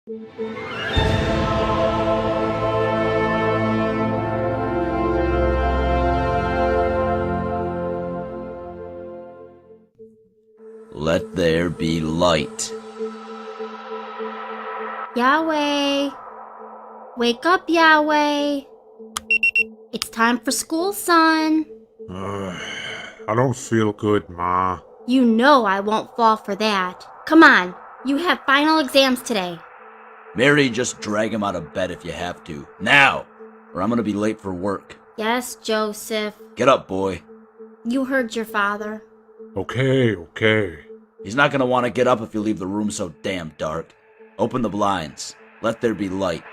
Let there be light. Yahweh! Wake up, Yahweh! It's time for school, son. I don't feel good, Ma. You know I won't fall for that. Come on, you have final exams today. Mary, just drag him out of bed if you have to. Now! Or I'm gonna be late for work. Yes, Joseph. Get up, boy. You heard your father. Okay. He's not gonna want to get up if you leave the room so damn dark. Open the blinds. Let there be light.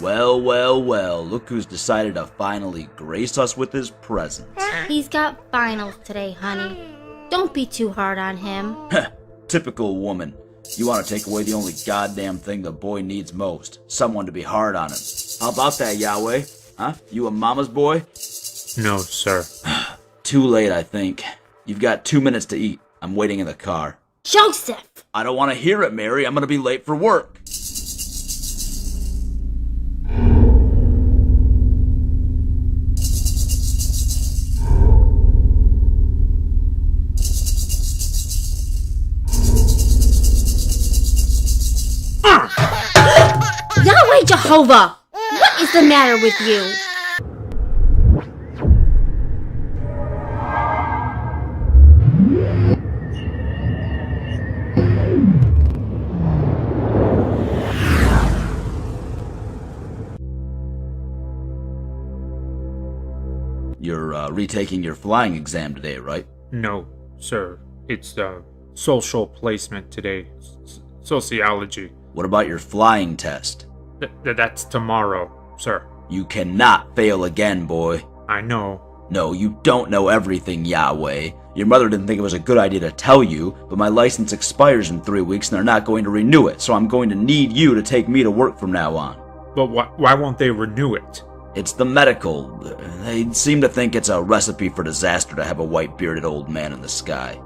Well, look who's decided to finally grace us with his presence. He's got finals today, honey. Don't be too hard on him. Typical woman. You want to take away the only goddamn thing the boy needs most. Someone to be hard on him. How about that, Yahweh? Huh? You a mama's boy? No, sir. Too late, I think. You've got 2 minutes to eat. I'm waiting in the car. Joseph! I don't want to hear it, Mary. I'm gonna be late for work. Yahweh Jehovah! What is the matter with you? You're retaking your flying exam today, right? No, sir. It's social placement today. Sociology. What about your flying test? That's tomorrow, sir. You cannot fail again, boy. I know. No, you don't know everything, Yahweh. Your mother didn't think it was a good idea to tell you, but my license expires in 3 weeks and they're not going to renew it, so I'm going to need you to take me to work from now on. But why won't they renew it? It's the medical. They seem to think it's a recipe for disaster to have a white-bearded old man in the sky.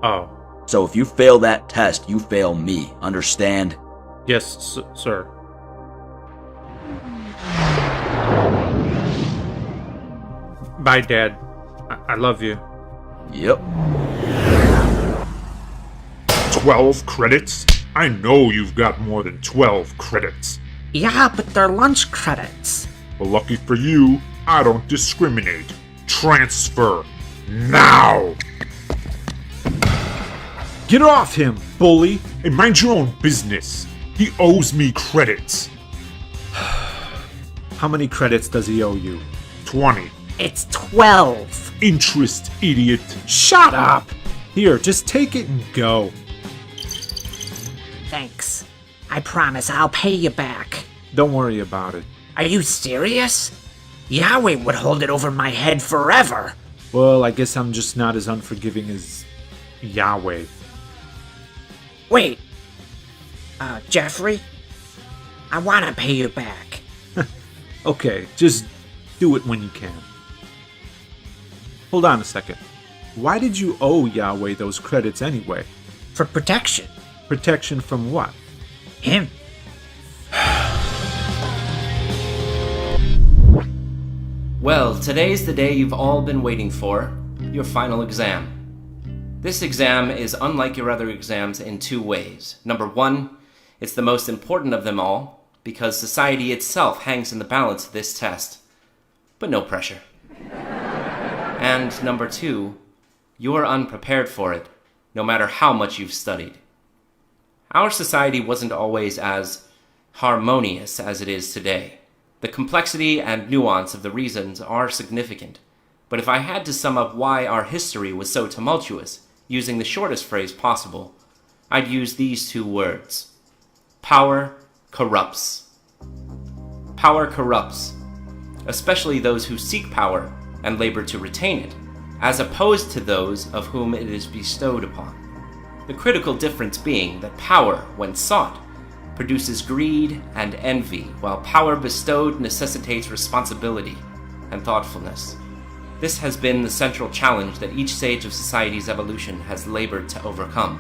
Oh. So if you fail that test, you fail me. Understand? Yes, sir. Bye, Dad. I love you. Yep. 12 credits? I know you've got more than 12 credits. Yeah, but they're lunch credits. Well, lucky for you, I don't discriminate. Transfer. Now! Get off him, bully, and mind your own business. He owes me credits. How many credits does he owe you? 20. It's 12. Interest, idiot. Shut up! Here, just take it and go. Thanks. I promise I'll pay you back. Don't worry about it. Are you serious? Yahweh would hold it over my head forever. Well, I guess I'm just not as unforgiving as Yahweh. Wait. Jeffrey? I want to pay you back. Okay, just do it when you can. Hold on a second. Why did you owe Yahweh those credits anyway? For protection. Protection from what? Him. Well, today's the day you've all been waiting for, your final exam. This exam is unlike your other exams in 2 ways. Number 1, it's the most important of them all, because society itself hangs in the balance of this test. But no pressure. And number 2, you're unprepared for it, no matter how much you've studied. Our society wasn't always as harmonious as it is today. The complexity and nuance of the reasons are significant, but if I had to sum up why our history was so tumultuous, using the shortest phrase possible, I'd use these 2 words. Power corrupts. Power corrupts, especially those who seek power and labor to retain it, as opposed to those of whom it is bestowed upon. The critical difference being that power, when sought, produces greed and envy, while power bestowed necessitates responsibility and thoughtfulness. This has been the central challenge that each stage of society's evolution has labored to overcome.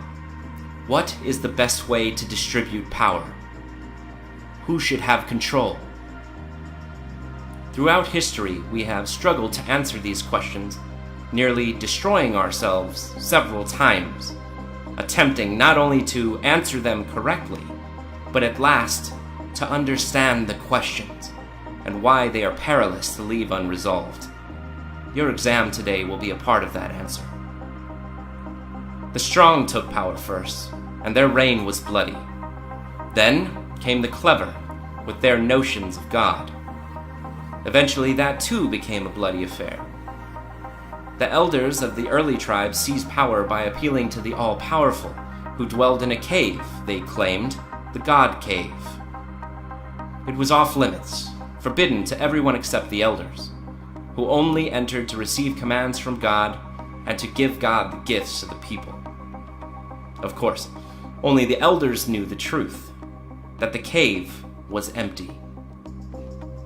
What is the best way to distribute power? Who should have control? Throughout history, we have struggled to answer these questions, nearly destroying ourselves several times, attempting not only to answer them correctly, but at last to understand the questions and why they are perilous to leave unresolved. Your exam today will be a part of that answer. The strong took power first, and their reign was bloody. Then came the clever, with their notions of God. Eventually, that too became a bloody affair. The elders of the early tribes seized power by appealing to the all-powerful, who dwelled in a cave, they claimed, the God Cave. It was off-limits, forbidden to everyone except the elders, who only entered to receive commands from God and to give God the gifts to the people. Of course, only the elders knew the truth, that the cave was empty.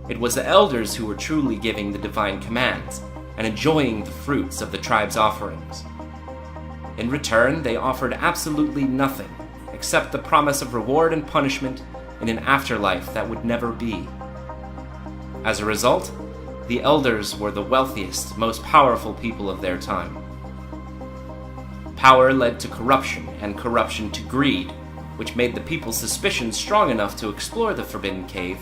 It was the elders who were truly giving the divine commands and enjoying the fruits of the tribe's offerings. In return, they offered absolutely nothing except the promise of reward and punishment in an afterlife that would never be. As a result, the elders were the wealthiest, most powerful people of their time. Power led to corruption, and corruption to greed, which made the people's suspicions strong enough to explore the forbidden cave,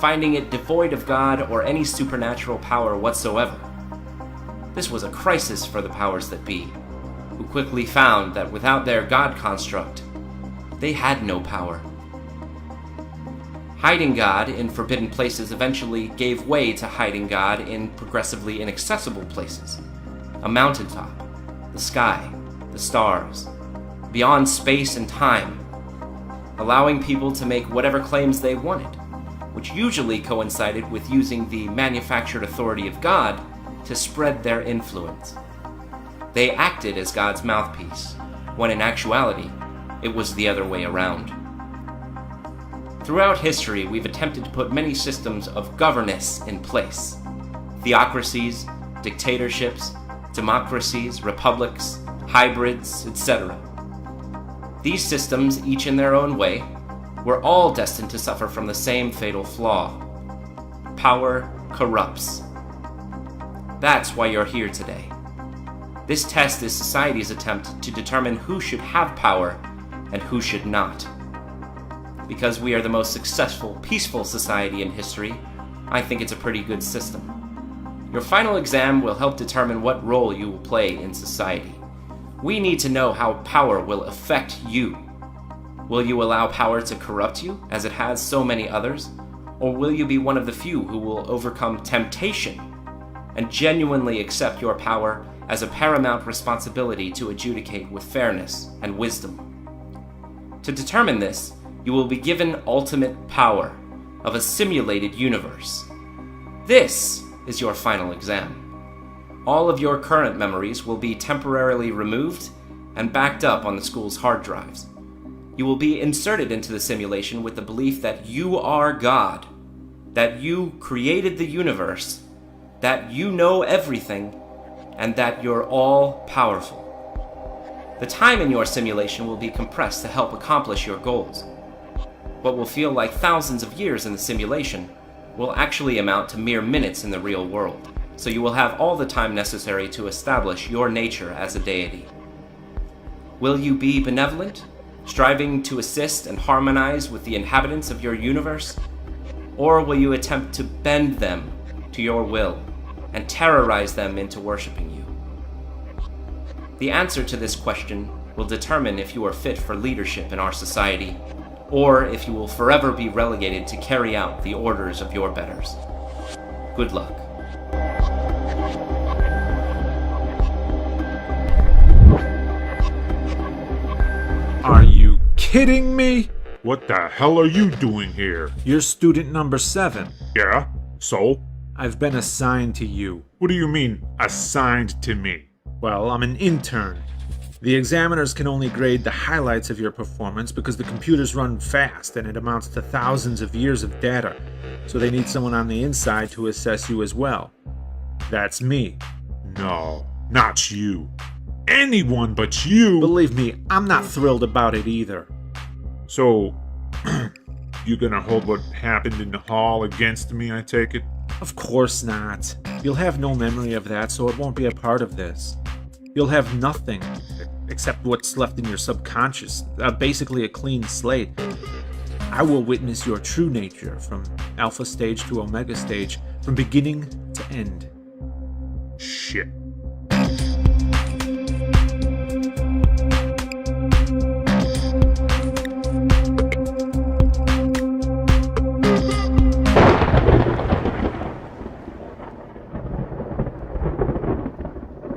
finding it devoid of God or any supernatural power whatsoever. This was a crisis for the powers that be, who quickly found that without their God construct, they had no power. Hiding God in forbidden places eventually gave way to hiding God in progressively inaccessible places. A mountaintop, the sky, the stars, beyond space and time, allowing people to make whatever claims they wanted, which usually coincided with using the manufactured authority of God to spread their influence. They acted as God's mouthpiece, when in actuality, it was the other way around. Throughout history, we've attempted to put many systems of governance in place. Theocracies, dictatorships, democracies, republics, hybrids, etc. These systems, each in their own way, were all destined to suffer from the same fatal flaw. Power corrupts. That's why you're here today. This test is society's attempt to determine who should have power and who should not. Because we are the most successful, peaceful society in history, I think it's a pretty good system. Your final exam will help determine what role you will play in society. We need to know how power will affect you. Will you allow power to corrupt you, as it has so many others? Or will you be one of the few who will overcome temptation and genuinely accept your power as a paramount responsibility to adjudicate with fairness and wisdom? To determine this, you will be given ultimate power of a simulated universe. This is your final exam. All of your current memories will be temporarily removed and backed up on the school's hard drives. You will be inserted into the simulation with the belief that you are God, that you created the universe, that you know everything, and that you're all powerful. The time in your simulation will be compressed to help accomplish your goals. What will feel like thousands of years in the simulation will actually amount to mere minutes in the real world, so you will have all the time necessary to establish your nature as a deity. Will you be benevolent, striving to assist and harmonize with the inhabitants of your universe? Or will you attempt to bend them to your will and terrorize them into worshiping you? The answer to this question will determine if you are fit for leadership in our society, or if you will forever be relegated to carry out the orders of your betters. Good luck. Are you kidding me? What the hell are you doing here? You're student number 7. Yeah? So? I've been assigned to you. What do you mean, assigned to me? Well, I'm an intern. The examiners can only grade the highlights of your performance because the computers run fast and it amounts to thousands of years of data, so they need someone on the inside to assess you as well. That's me. No, not you. Anyone but you! Believe me, I'm not thrilled about it either. So, you gonna hold what happened in the hall against me, I take it? Of course not. You'll have no memory of that, so it won't be a part of this. You'll have nothing, except what's left in your subconscious, basically a clean slate. I will witness your true nature, from alpha stage to omega stage, from beginning to end. Shit.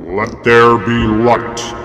Let there be light.